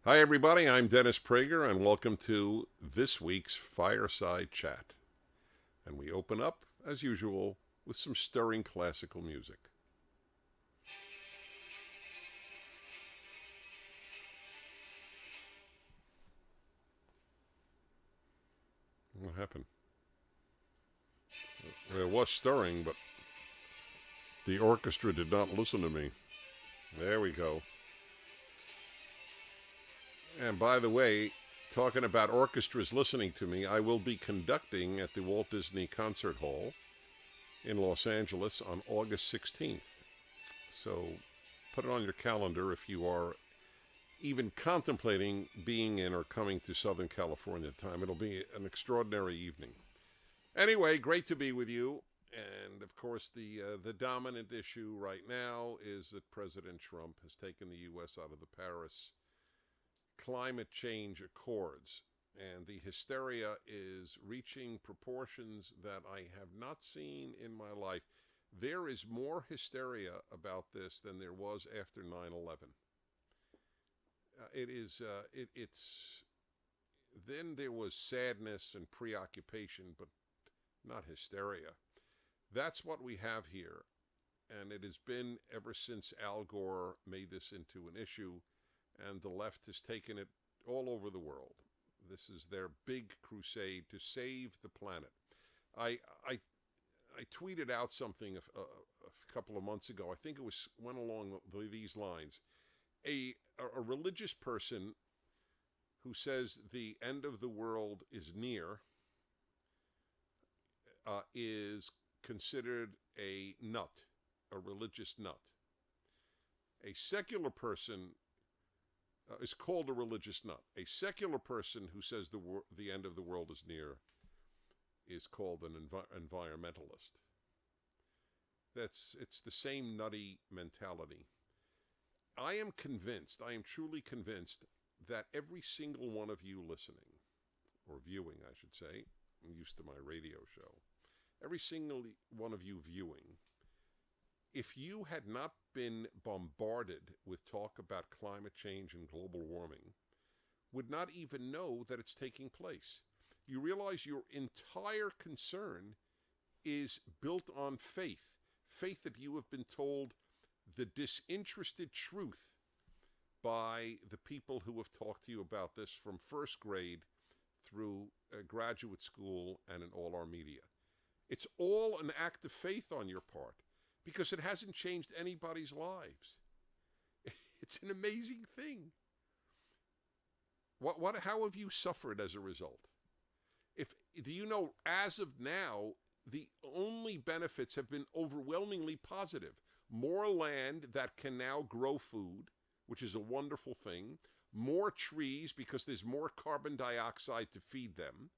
Hi, everybody. I'm Dennis Prager, and welcome to this week's Fireside Chat. And we open up, as usual, with some stirring classical music. What happened? It was stirring, but the orchestra did not listen to me. There we go. And by the way, talking about orchestras listening to me, I will be conducting at the Walt Disney Concert Hall in Los Angeles on August 16th. So put it on your calendar if you are even contemplating being in or coming to Southern California at the time. It'll be an extraordinary evening. Anyway, great to be with you. And of course, the dominant issue right now is that President Trump has taken the U.S. out of the Paris climate change accords. And the hysteria is reaching proportions that I have not seen in my life. There is more hysteria about this than there was after 9/11. It's then there was sadness and preoccupation, but not hysteria. That's what we have here, and it has been ever since Al Gore made this into an issue, and the left has taken it all over the world. This is their big crusade to save the planet. I I, I tweeted out something a couple of months ago. I think it went along these lines. A religious person who says the end of the world is near is considered a nut, a religious nut. A secular person is called a religious nut. A secular person who says the end of the world is near is called an environmentalist. It's the same nutty mentality. I am convinced, I am truly convinced that every single one of you listening, or viewing, I should say, I'm used to my radio show, every single one of you viewing, if you had not been bombarded with talk about climate change and global warming, would not even know that it's taking place. You realize your entire concern is built on faith, faith that you have been told the disinterested truth by the people who have talked to you about this from first grade through graduate school and in all our media. It's all an act of faith on your part because it hasn't changed anybody's lives. It's an amazing thing. How have you suffered as a result? Do you know, as of now, the only benefits have been overwhelmingly positive. More land that can now grow food, which is a wonderful thing. More trees because there's more carbon dioxide to feed them.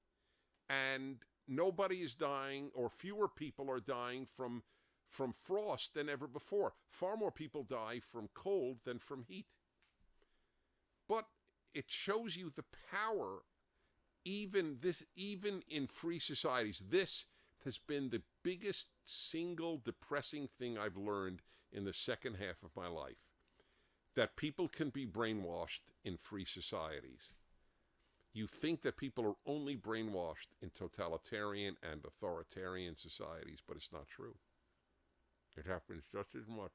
And nobody is dying, or fewer people are dying from frost than ever before. Far more people die from cold than from heat. But it shows you the power, even in free societies. This has been the biggest single depressing thing I've learned in the second half of my life. That people can be brainwashed in free societies. You think that people are only brainwashed in totalitarian and authoritarian societies, but it's not true. It happens just as much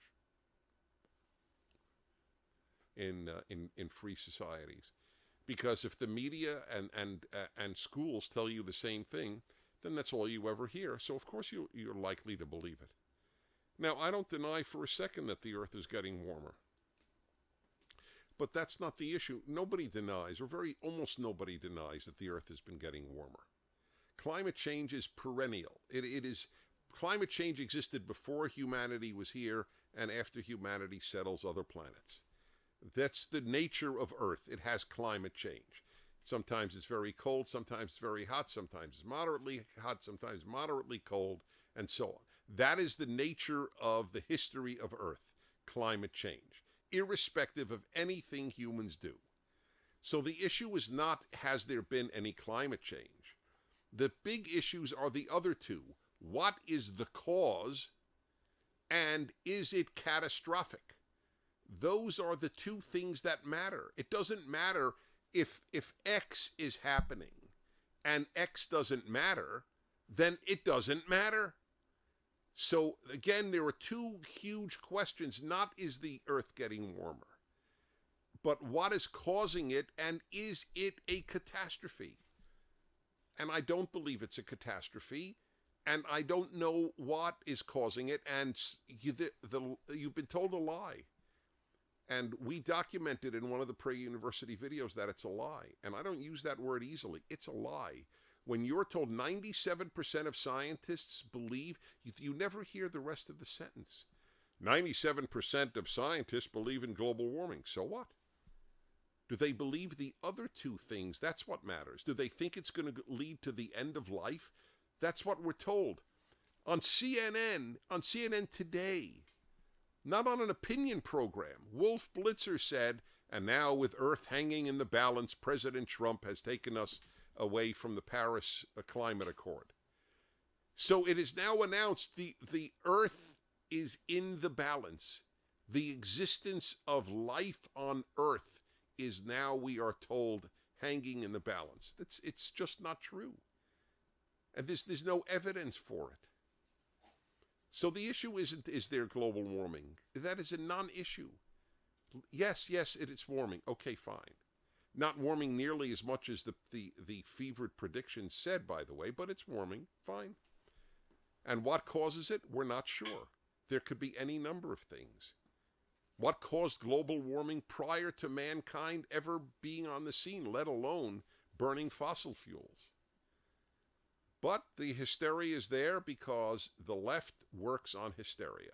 in free societies. Because if the media and schools tell you the same thing, then that's all you ever hear. So of course you're likely to believe it. Now, I don't deny for a second that the earth is getting warmer. But that's not the issue. Nobody denies, or almost nobody denies, that the earth has been getting warmer. Climate change is perennial. Climate change existed before humanity was here and after humanity settles other planets. That's the nature of Earth. It has climate change. Sometimes it's very cold, sometimes it's very hot, sometimes it's moderately hot, sometimes moderately cold, and so on. That is the nature of the history of Earth, climate change, irrespective of anything humans do. So the issue is not, has there been any climate change? The big issues are the other two. What is the cause, and is it catastrophic? Those are the two things that matter. It doesn't matter if X is happening and X doesn't matter, then it doesn't matter. So again, there are two huge questions. Not is the Earth getting warmer, but what is causing it, and is it a catastrophe? And I don't believe it's a catastrophe, and I don't know what is causing it, and you've been told a lie. And we documented in one of the Prager University videos that it's a lie. And I don't use that word easily. It's a lie. When you're told 97% of scientists believe, you never hear the rest of the sentence. 97% of scientists believe in global warming. So what? Do they believe the other two things? That's what matters. Do they think it's going to lead to the end of life? That's what we're told. On CNN today, not on an opinion program, Wolf Blitzer said, and now with Earth hanging in the balance, President Trump has taken us away from the Paris Climate Accord. So it is now announced the Earth is in the balance. The existence of life on Earth is now, we are told, hanging in the balance. It's just not true. And there's no evidence for it. So the issue isn't, is there global warming? That is a non-issue. Yes, it is warming. Okay, fine. Not warming nearly as much as the fevered predictions said, by the way, but it's warming. Fine. And what causes it? We're not sure. There could be any number of things. What caused global warming prior to mankind ever being on the scene, let alone burning fossil fuels? But the hysteria is there because the left works on hysteria.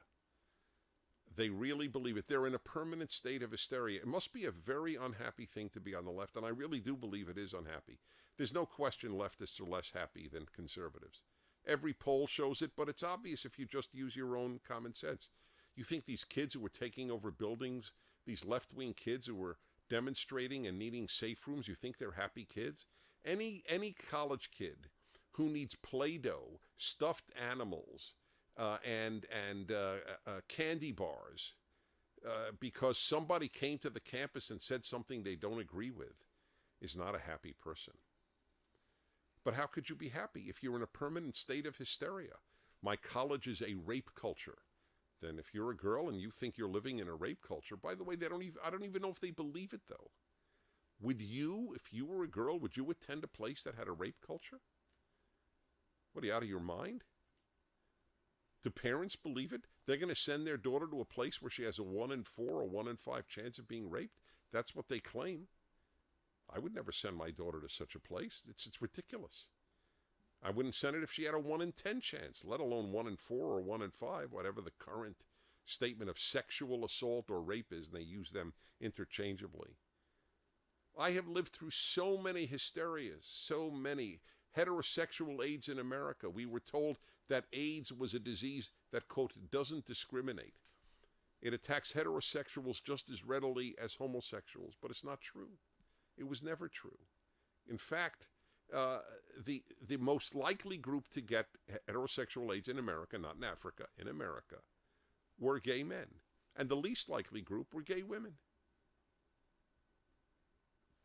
They really believe it. They're in a permanent state of hysteria. It must be a very unhappy thing to be on the left, and I really do believe it is unhappy. There's no question leftists are less happy than conservatives. Every poll shows it, but it's obvious if you just use your own common sense. You think these kids who were taking over buildings, these left-wing kids who were demonstrating and needing safe rooms, you think they're happy kids? Any college kid who needs Play-Doh, stuffed animals, and candy bars because somebody came to the campus and said something they don't agree with is not a happy person. But how could you be happy if you're in a permanent state of hysteria? My college is a rape culture. Then if you're a girl and you think you're living in a rape culture, by the way, I don't even know if they believe it, though. Would you, if you were a girl, would you attend a place that had a rape culture? What, are you out of your mind? Do parents believe it? They're going to send their daughter to a place where she has a 1 in 4 or 1 in 5 chance of being raped? That's what they claim. I would never send my daughter to such a place. It's ridiculous. I wouldn't send it if she had a 1 in 10 chance, let alone 1 in 4 or 1 in 5, whatever the current statement of sexual assault or rape is, and they use them interchangeably. I have lived through so many hysterias, so many. Heterosexual AIDS in America. We were told that AIDS was a disease that, quote, doesn't discriminate. It attacks heterosexuals just as readily as homosexuals, but it's not true. It was never true. In fact, the most likely group to get heterosexual AIDS in America, not in Africa, in America, were gay men. And the least likely group were gay women.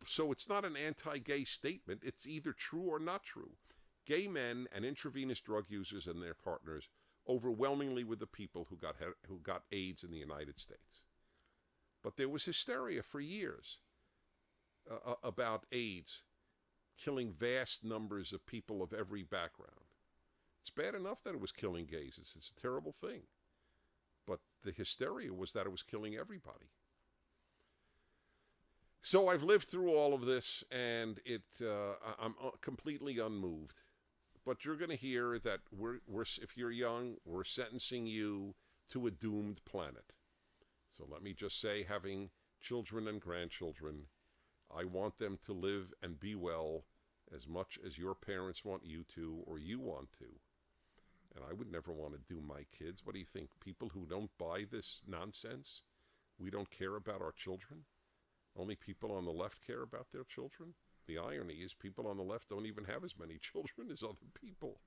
So it's not an anti-gay statement. It's either true or not true. Gay men and intravenous drug users and their partners overwhelmingly were the people who got AIDS in the United States. But there was hysteria for years about AIDS killing vast numbers of people of every background. It's bad enough that it was killing gays. It's a terrible thing. But the hysteria was that it was killing everybody. So I've lived through all of this, and I'm completely unmoved. But you're going to hear that we're, if you're young, we're sentencing you to a doomed planet. So let me just say, having children and grandchildren, I want them to live and be well as much as your parents want you to, or you want to. And I would never want to doom my kids. What do you think? People who don't buy this nonsense, we don't care about our children? Only people on the left care about their children? The irony is people on the left don't even have as many children as other people.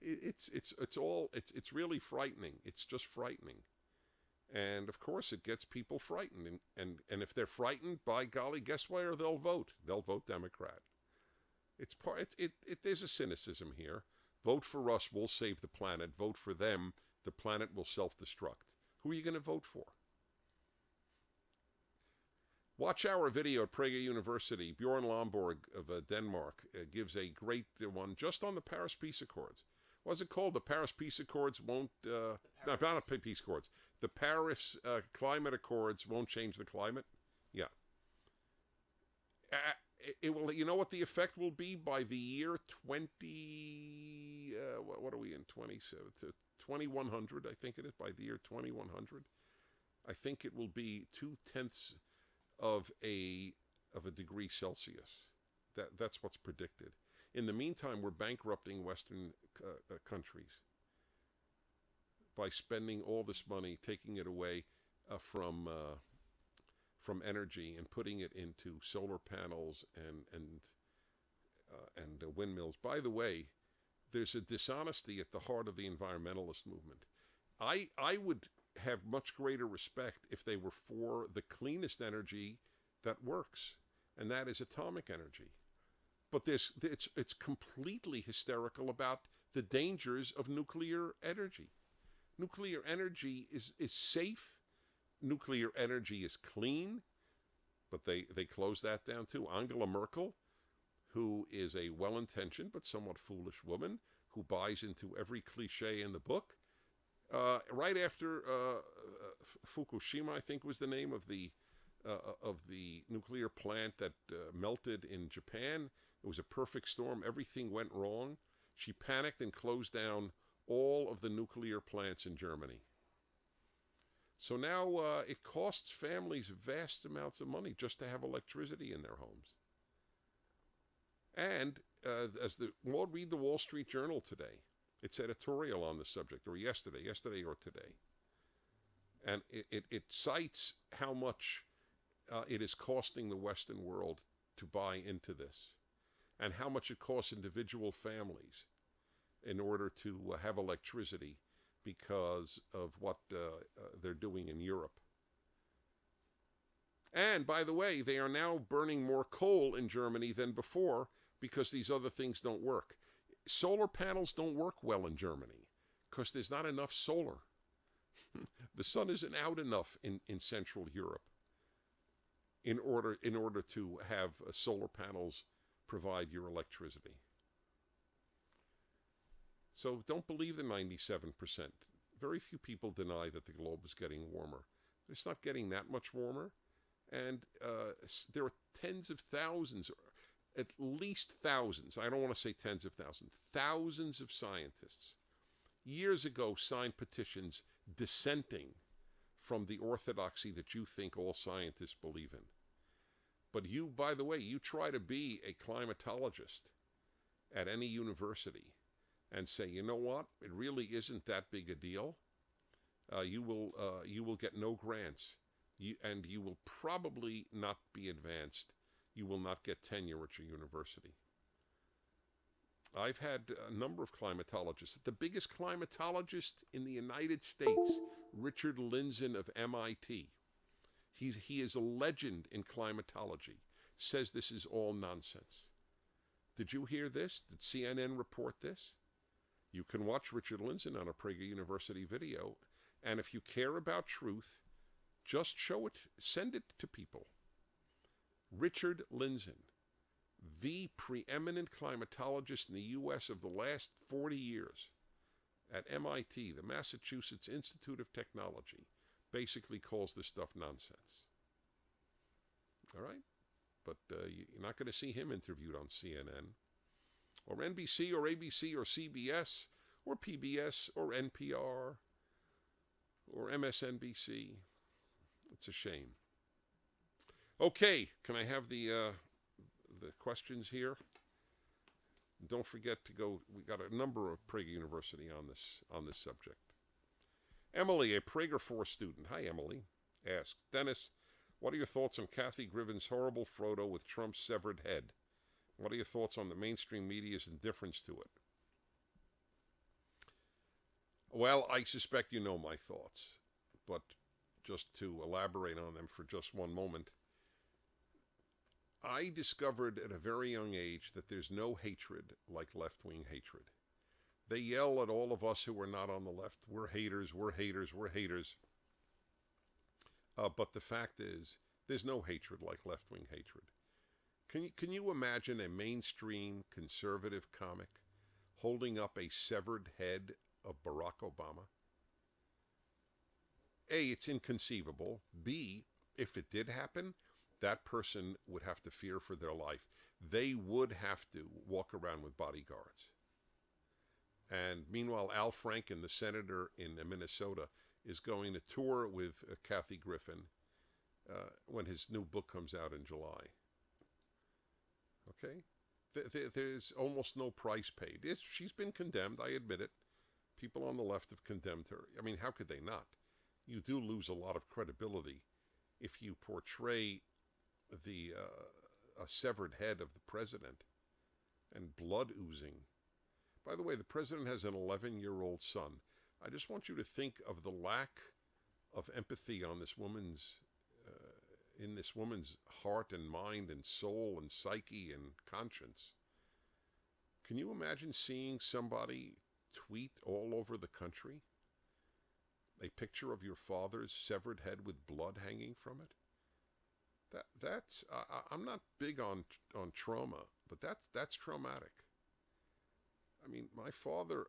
It's really frightening. It's just frightening. And of course, it gets people frightened. And if they're frightened, by golly, guess where they'll vote? They'll vote Democrat. There's a cynicism here. Vote for us, we'll save the planet. Vote for them, the planet will self-destruct. Who are you going to vote for? Watch our video at Prager University. Bjorn Lomborg of Denmark gives a great one just on the Paris Peace Accords. What's it called? The Paris Peace Accords won't... not Peace Accords. The Paris Climate Accords won't change the climate? Yeah. It will. You know what the effect will be by the year 20... what are we in? 2100, I think it is. By the year 2100. I think it will be 0.2 of a degree Celsius. That's what's predicted. In the meantime, we're bankrupting Western countries by spending all this money, taking it away from energy and putting it into solar panels and windmills. By the way, there's a dishonesty at the heart of the environmentalist movement. I would have much greater respect if they were for the cleanest energy that works, and that is atomic energy. But it's completely hysterical about the dangers of nuclear energy. Nuclear energy is safe. Nuclear energy is clean, but they close that down too. Angela Merkel, who is a well-intentioned but somewhat foolish woman who buys into every cliche in the book, right after Fukushima, I think was the name of the nuclear plant that melted in Japan. It was a perfect storm. Everything went wrong. She panicked and closed down all of the nuclear plants in Germany. So now it costs families vast amounts of money just to have electricity in their homes. And read the Wall Street Journal today. Its editorial on the subject, or yesterday or today. And it cites how much it is costing the Western world to buy into this, and how much it costs individual families in order to have electricity because of what they're doing in Europe. And by the way, they are now burning more coal in Germany than before because these other things don't work. Solar panels don't work well in Germany because there's not enough solar. The sun isn't out enough in Central Europe in order to have solar panels provide your electricity. So don't believe the 97%. Very few people deny that the globe is getting warmer. It's not getting that much warmer. And there are tens of thousands, at least thousands, I don't want to say tens of thousands, thousands of scientists years ago signed petitions dissenting from the orthodoxy that you think all scientists believe in. But you, by the way, you try to be a climatologist at any university and say, you know what, it really isn't that big a deal. You will get no grants, and you will probably not be advanced. You will not get tenure at your university. I've had a number of climatologists. The biggest climatologist in the United States, Richard Lindzen of MIT. He is a legend in climatology, says this is all nonsense. Did you hear this? Did CNN report this? You can watch Richard Lindzen on a Prager University video, and if you care about truth, just show it, send it to people. Richard Lindzen, the preeminent climatologist in the U.S. of the last 40 years at MIT, the Massachusetts Institute of Technology, basically calls this stuff nonsense. All right? But you're not going to see him interviewed on CNN or NBC or ABC or CBS or PBS or NPR or MSNBC. It's a shame. Okay, can I have the questions here? Don't forget to go. We got a number of Prager University on this subject. Emily, a Prager 4 student. Hi, Emily. Asks, Dennis, what are your thoughts on Kathy Griffin's horrible photo with Trump's severed head? What are your thoughts on the mainstream media's indifference to it? Well, I suspect you know my thoughts, but just to elaborate on them for just one moment. I discovered at a very young age that there's no hatred like left-wing hatred. They yell at all of us who are not on the left, we're haters, we're haters, we're haters. But the fact is, there's no hatred like left-wing hatred. Can you imagine a mainstream conservative comic holding up a severed head of Barack Obama? A, it's inconceivable. B, if it did happen, that person would have to fear for their life. They would have to walk around with bodyguards. And meanwhile, Al Franken, the senator in Minnesota, is going to tour with Kathy Griffin when his new book comes out in July. Okay? There's almost no price paid. She's been condemned, I admit it. People on the left have condemned her. I mean, how could they not? You do lose a lot of credibility if you portray a severed head of the president and blood oozing. By the way, the president has an 11-year-old son. I just want you to think of the lack of empathy on this woman's, in this woman's heart and mind and soul and psyche and conscience. Can you imagine seeing somebody tweet all over the country a picture of your father's severed head with blood hanging from it? That's I'm not big on trauma, but that's traumatic. I mean, my father,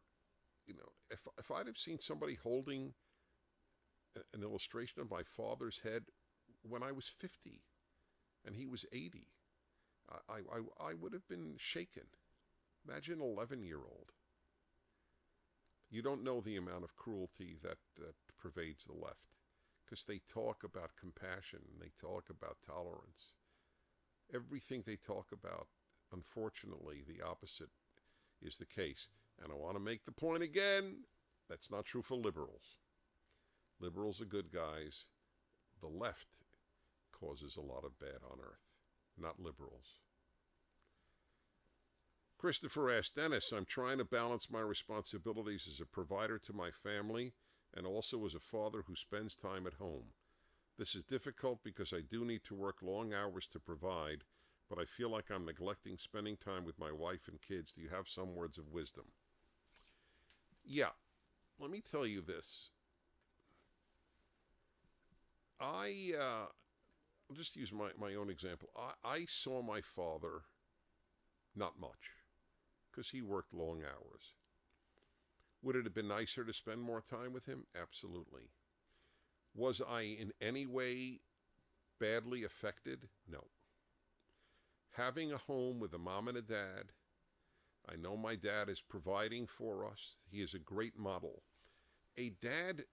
if I'd have seen somebody holding an illustration of my father's head when I was 50 and he was 80, I would have been shaken. Imagine an 11-year-old. You don't know the amount of cruelty that pervades the left, because they talk about compassion, they talk about tolerance. Everything they talk about, unfortunately, the opposite is the case. And I want to make the point again, that's not true for liberals. Liberals are good guys. The left causes a lot of bad on earth, not liberals. Christopher asked, Dennis, I'm trying to balance my responsibilities as a provider to my family and also as a father who spends time at home. This is difficult because I do need to work long hours to provide, but I feel like I'm neglecting spending time with my wife and kids. Do you have some words of wisdom? Yeah, let me tell you this. I'll just use my own example. I saw my father not much because he worked long hours. Would it have been nicer to spend more time with him? Absolutely. Was I in any way badly affected? No. Having a home with a mom and a dad, I know my dad is providing for us. He is a great model. A dad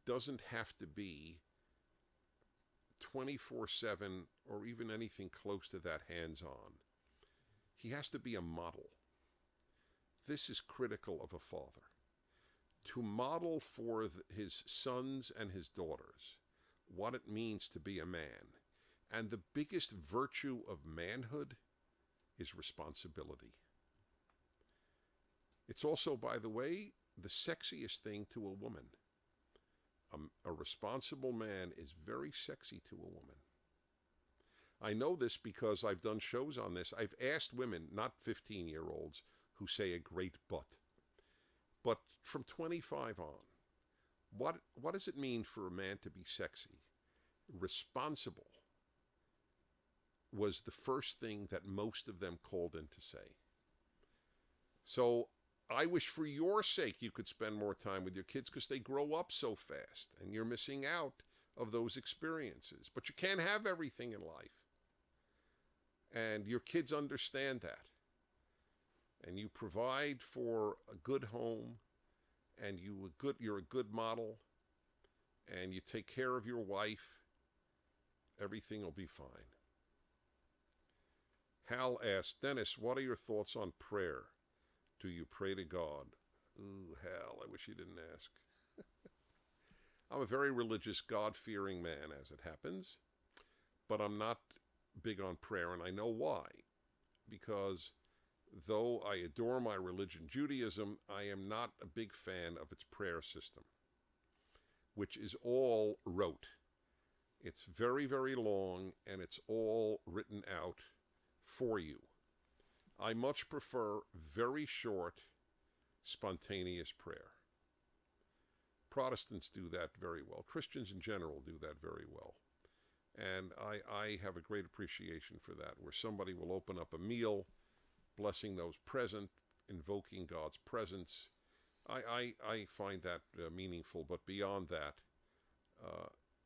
doesn't have to be 24/7 or even anything close to that hands-on. He has to be a model. This is critical of a father. To model for his sons and his daughters what it means to be a man. And the biggest virtue of manhood is responsibility. It's also, by the way, the sexiest thing to a woman. A responsible man is very sexy to a woman. I know this because I've done shows on this. I've asked women, not 15-year-olds, who say a great butt, but from 25 on, what does it mean for a man to be sexy? Responsible was the first thing that most of them called in to say. So I wish for your sake you could spend more time with your kids because they grow up so fast and you're missing out of those experiences. But you can't have everything in life. And your kids understand that. And you provide for a good home, and you're a good model, and you take care of your wife, everything will be fine. Hal asked, Dennis, what are your thoughts on prayer? Do you pray to God? Ooh, Hal, I wish you didn't ask. I'm a very religious, God-fearing man, as it happens, but I'm not big on prayer, and I know why. Because though I adore my religion, Judaism, I am not a big fan of its prayer system. which is all rote. It's very, very long, and it's all written out for you. I much prefer very short, spontaneous prayer. Protestants do that very well. Christians in general do that very well. And I have a great appreciation for that, where somebody will open up a meal, blessing those present, invoking God's presence. I find that meaningful, but beyond that,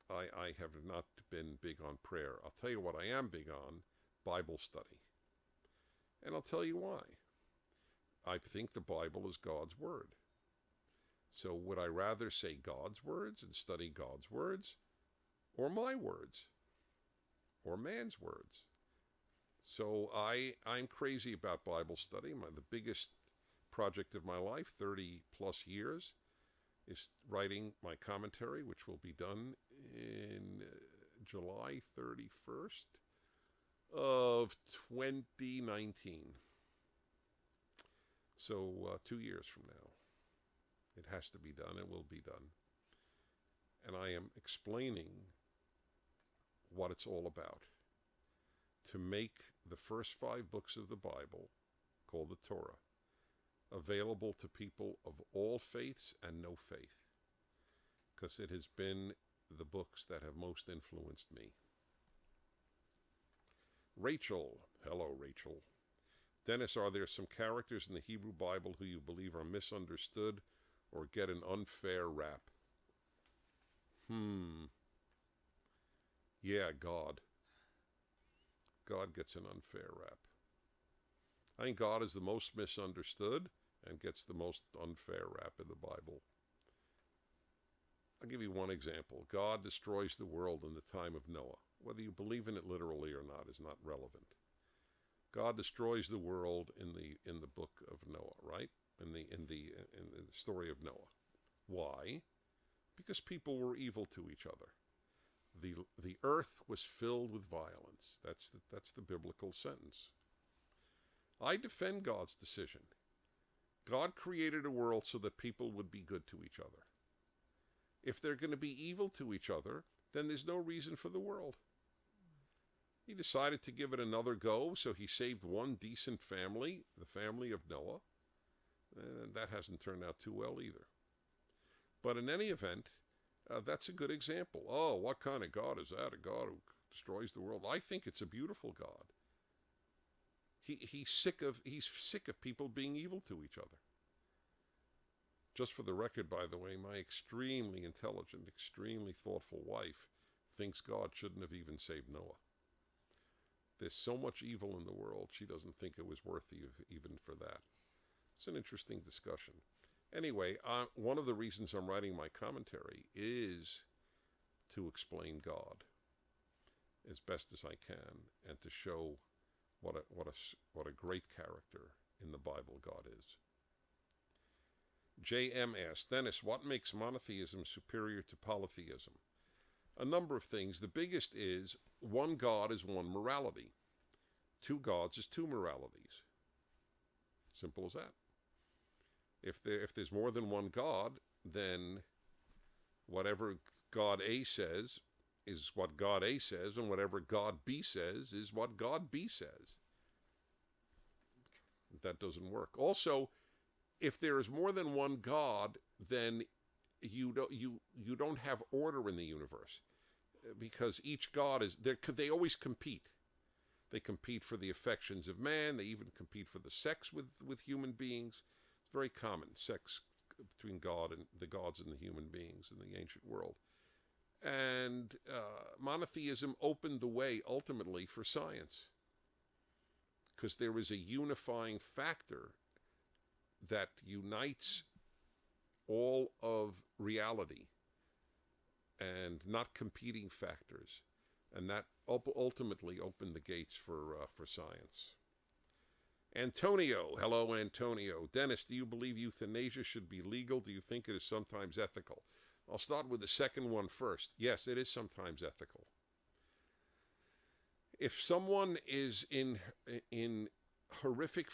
I have not been big on prayer. I'll tell you what I am big on, Bible study. And I'll tell you why. I think the Bible is God's Word. So would I rather say God's words and study God's words, or my words, or man's words? So I'm crazy about Bible study. The biggest project of my life, 30 plus years, is writing my commentary, which will be done in July 31st of 2019. So 2 years from now. It has to be done. It will be done. And I am explaining what it's all about. To make the first 5 books of the Bible, called the Torah, available to people of all faiths and no faith. Because it has been the books that have most influenced me. Rachel. Hello, Rachel. Dennis, are there some characters in the Hebrew Bible who you believe are misunderstood or get an unfair rap? Yeah, God. God gets an unfair rap. I think God is the most misunderstood and gets the most unfair rap in the Bible. I'll give you one example. God destroys the world in the time of Noah. Whether you believe in it literally or not is not relevant. God destroys the world in the book of Noah, right? In the story of Noah. Why? Because people were evil to each other. The earth was filled with violence. That's the biblical sentence. I defend God's decision. God created a world so that people would be good to each other. If they're going to be evil to each other, then there's no reason for the world. He decided to give it another go, so he saved one decent family, the family of Noah. And that hasn't turned out too well either. But in any event, that's a good example. Oh, what kind of God is that? A God who destroys the world? I think it's a beautiful God. He's sick of people being evil to each other. Just for the record, by the way, my extremely intelligent, extremely thoughtful wife thinks God shouldn't have even saved Noah. There's so much evil in the world, she doesn't think it was worth even for that. It's an interesting discussion. Anyway, one of the reasons I'm writing my commentary is to explain God as best as I can and to show what a great character in the Bible God is. J.M. asked, Dennis, what makes monotheism superior to polytheism? A number of things. The biggest is one God is one morality. Two gods is two moralities. Simple as that. If there's more than one God, then whatever God A says is what God A says, and whatever God B says is what God B says. That doesn't work. Also, if there is more than one God, then you don't have order in the universe, because each God is there. They always compete. They compete for the affections of man. They even compete for the sex with human beings. It's very common, sex between God and the gods and the human beings in the ancient world. And monotheism opened the way ultimately for science, because there is a unifying factor that unites all of reality and not competing factors. And that ultimately opened the gates for science. Antonio, hello Antonio. Dennis, do you believe euthanasia should be legal? Do you think it is sometimes ethical? I'll start with the second one first. Yes, it is sometimes ethical. If someone is in horrific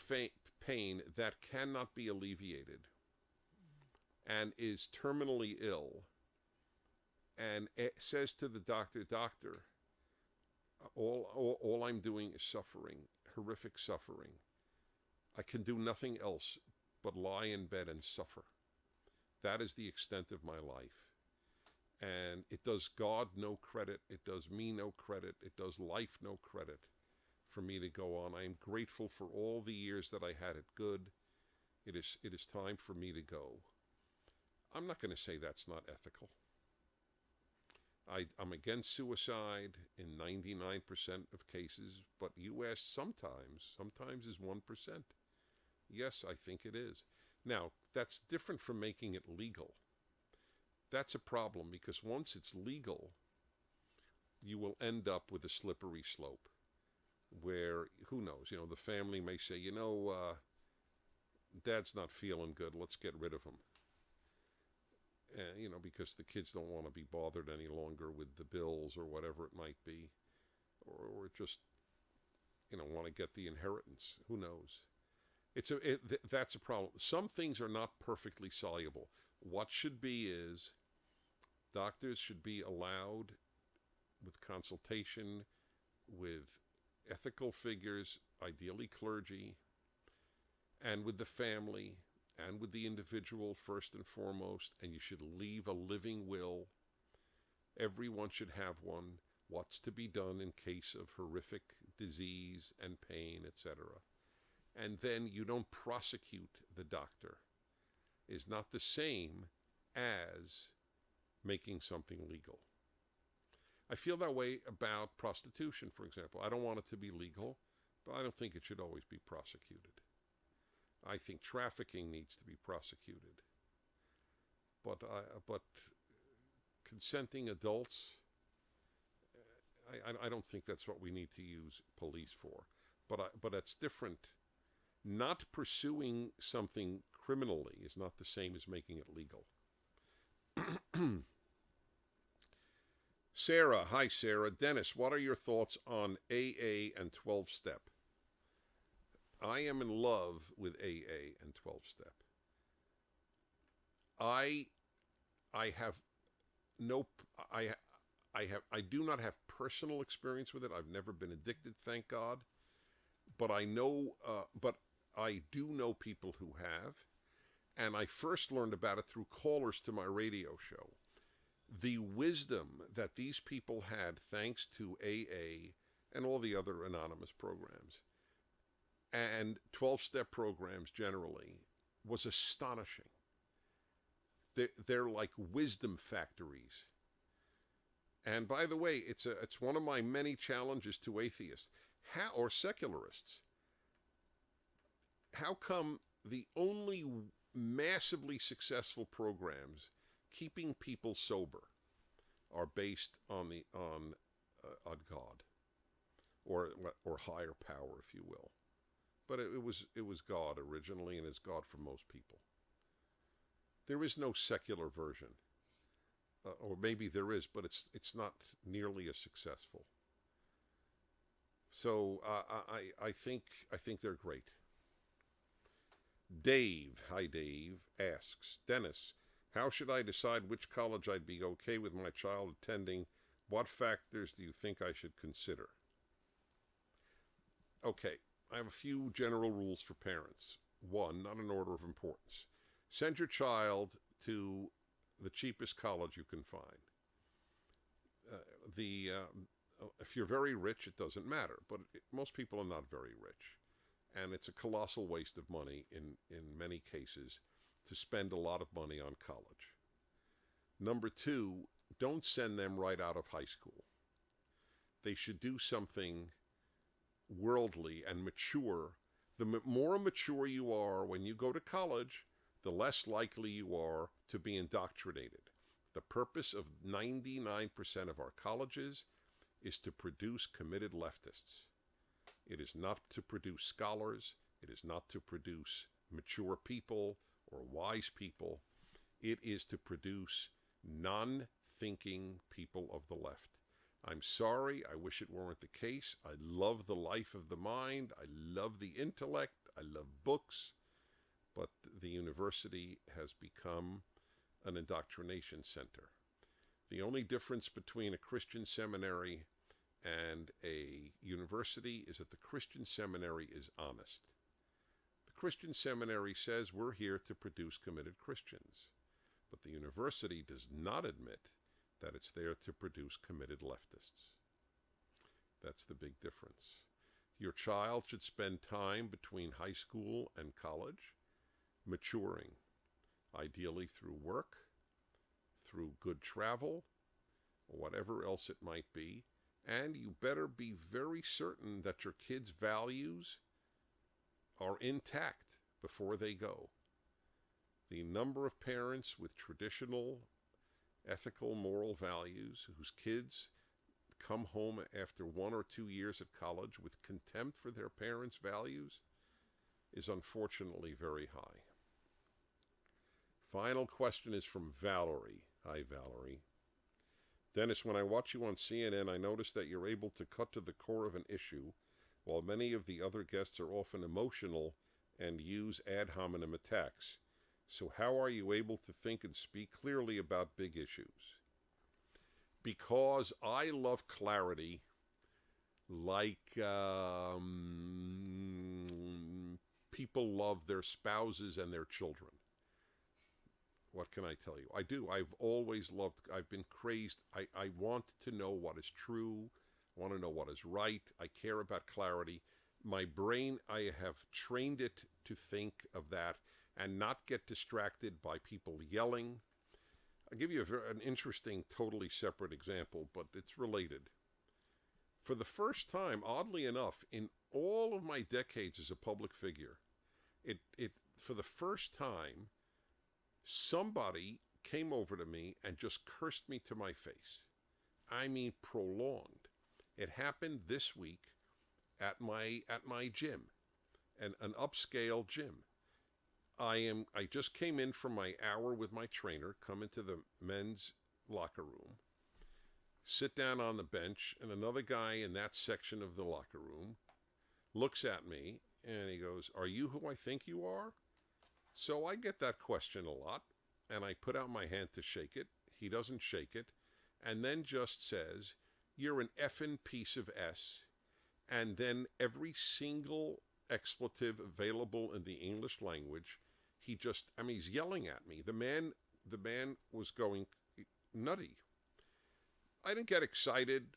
pain that cannot be alleviated and is terminally ill, and it says to the doctor, "Doctor, all I'm doing is suffering, horrific suffering. I can do nothing else but lie in bed and suffer. That is the extent of my life." And it does God no credit. It does me no credit. It does life no credit for me to go on. I am grateful for all the years that I had it good. It is time for me to go. I'm not going to say that's not ethical. I'm against suicide in 99% of cases, but you ask sometimes is 1%. Yes, I think it is. Now, that's different from making it legal. That's a problem because once it's legal, you will end up with a slippery slope where, who knows, the family may say, Dad's not feeling good, let's get rid of him. Because the kids don't want to be bothered any longer with the bills or whatever it might be, or just, want to get the inheritance. Who knows? That's a problem. Some things are not perfectly soluble. What should be is doctors should be allowed, with consultation with ethical figures, ideally clergy, and with the family, and with the individual first and foremost, and you should leave a living will. Everyone should have one. What's to be done in case of horrific disease and pain, etc. And then you don't prosecute the doctor. Is not the same as making something legal. I feel that way about prostitution, for example. I don't want it to be legal, but I don't think it should always be prosecuted. I think trafficking needs to be prosecuted. But consenting adults, I don't think that's what we need to use police for. But it's different. Not pursuing something criminally is not the same as making it legal. Sarah, hi Sarah. Dennis, what are your thoughts on AA and 12-step? I am in love with AA and 12-step. I do not have personal experience with it. I've never been addicted, thank God. But I do know people who have, and I first learned about it through callers to my radio show. The wisdom that these people had, thanks to AA and all the other anonymous programs, and 12-step programs generally, was astonishing. They're like wisdom factories. And by the way, it's one of my many challenges to atheists or secularists. How come the only massively successful programs keeping people sober are based on God or higher power, if you will? But it was God originally, and it's God for most people. There is no secular version, or maybe there is, but it's not nearly as successful. So I think they're great. Dave, hi Dave, asks, Dennis, how should I decide which college I'd be okay with my child attending? What factors do you think I should consider? Okay, I have a few general rules for parents. One, not in order of importance. Send your child to the cheapest college you can find. If you're very rich, it doesn't matter, but most people are not very rich. And it's a colossal waste of money in many cases to spend a lot of money on college. Number two, don't send them right out of high school. They should do something worldly and mature. The more mature you are when you go to college, the less likely you are to be indoctrinated. The purpose of 99% of our colleges is to produce committed leftists. It is not to produce scholars. It is not to produce mature people or wise people. It is to produce non-thinking people of the left. I'm sorry, I wish it weren't the case. I love the life of the mind. I love the intellect. I love books. But the university has become an indoctrination center. The only difference between a Christian seminary and a university is that the Christian seminary is honest. The Christian seminary says we're here to produce committed Christians, but the university does not admit that it's there to produce committed leftists. That's the big difference. Your child should spend time between high school and college maturing, ideally through work, through good travel, or whatever else it might be, and you better be very certain that your kids' values are intact before they go. The number of parents with traditional, ethical, moral values whose kids come home after 1 or 2 years at college with contempt for their parents' values is unfortunately very high. Final question is from Valerie. Hi, Valerie. Dennis, when I watch you on CNN, I notice that you're able to cut to the core of an issue, while many of the other guests are often emotional and use ad hominem attacks. So how are you able to think and speak clearly about big issues? Because I love clarity like people love their spouses and their children. What can I tell you? I do. I've always loved, I've been crazed. I want to know what is true. I want to know what is right. I care about clarity. My brain, I have trained it to think of that and not get distracted by people yelling. I'll give you an interesting, totally separate example, but it's related. For the first time, oddly enough, in all of my decades as a public figure, for the first time, somebody came over to me and just cursed me to my face. I mean, prolonged. It happened this week at my gym, an upscale gym. I just came in from my hour with my trainer, come into the men's locker room, sit down on the bench, and another guy in that section of the locker room looks at me and he goes, "Are you who I think you are?" So I get that question a lot, and I put out my hand to shake it. He doesn't shake it, and then just says, "You're an effing piece of S." And then every single expletive available in the English language, he's yelling at me. The man was going nutty. I didn't get excited.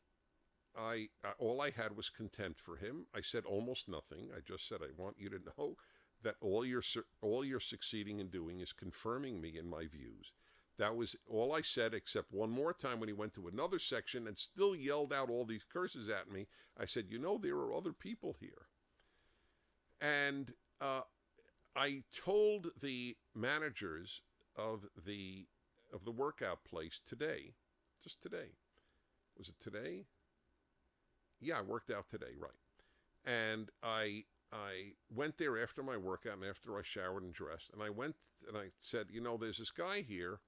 All I had was contempt for him. I said almost nothing. I just said, I want you to know that all you're succeeding in doing is confirming me in my views. That was all I said, except one more time when he went to another section and still yelled out all these curses at me. I said, there are other people here. And I told the managers of the workout place today, just today. Was it today? Yeah, I worked out today, right. And I went there after my workout and after I showered and dressed, and I went and I said, there's this guy here,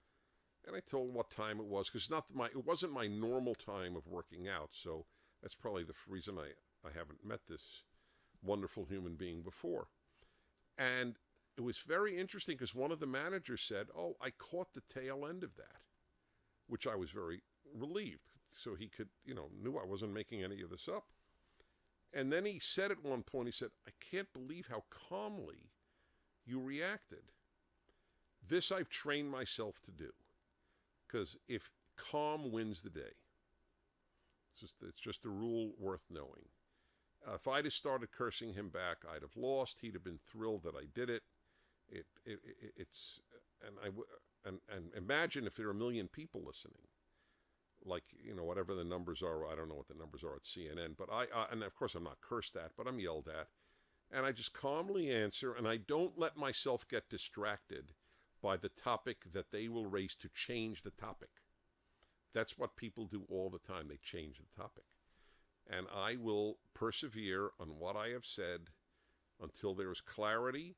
and I told him what time it was, because it wasn't my normal time of working out, so that's probably the reason I haven't met this wonderful human being before. And it was very interesting because one of the managers said, "Oh, I caught the tail end of that," which I was very relieved, so he could, knew I wasn't making any of this up. And then he said at one point, he said, "I can't believe how calmly you reacted." This I've trained myself to do, because if calm wins the day, it's just a rule worth knowing. If I'd have started cursing him back, I'd have lost. He'd have been thrilled that I did it. And imagine if there are 1 million people listening. Like, whatever the numbers are, I don't know what the numbers are at CNN, but and of course I'm not cursed at, but I'm yelled at. And I just calmly answer, and I don't let myself get distracted by the topic that they will raise to change the topic. That's what people do all the time. They change the topic. And I will persevere on what I have said until there is clarity,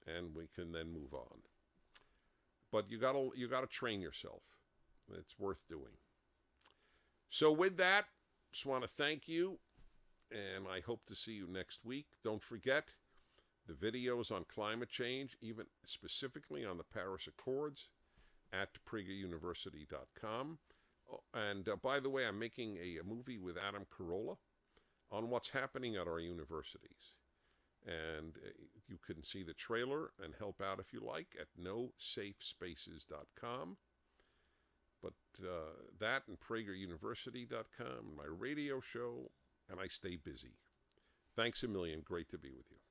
and we can then move on. But you gotta train yourself. It's worth doing. So with that, just want to thank you, and I hope to see you next week. Don't forget the videos on climate change, even specifically on the Paris Accords, at PragerUniversity.com. Oh, and by the way, I'm making a movie with Adam Carolla on what's happening at our universities. And you can see the trailer and help out if you like at nosafespaces.com. But that and PragerUniversity.com, my radio show, and I stay busy. Thanks a million. Great to be with you.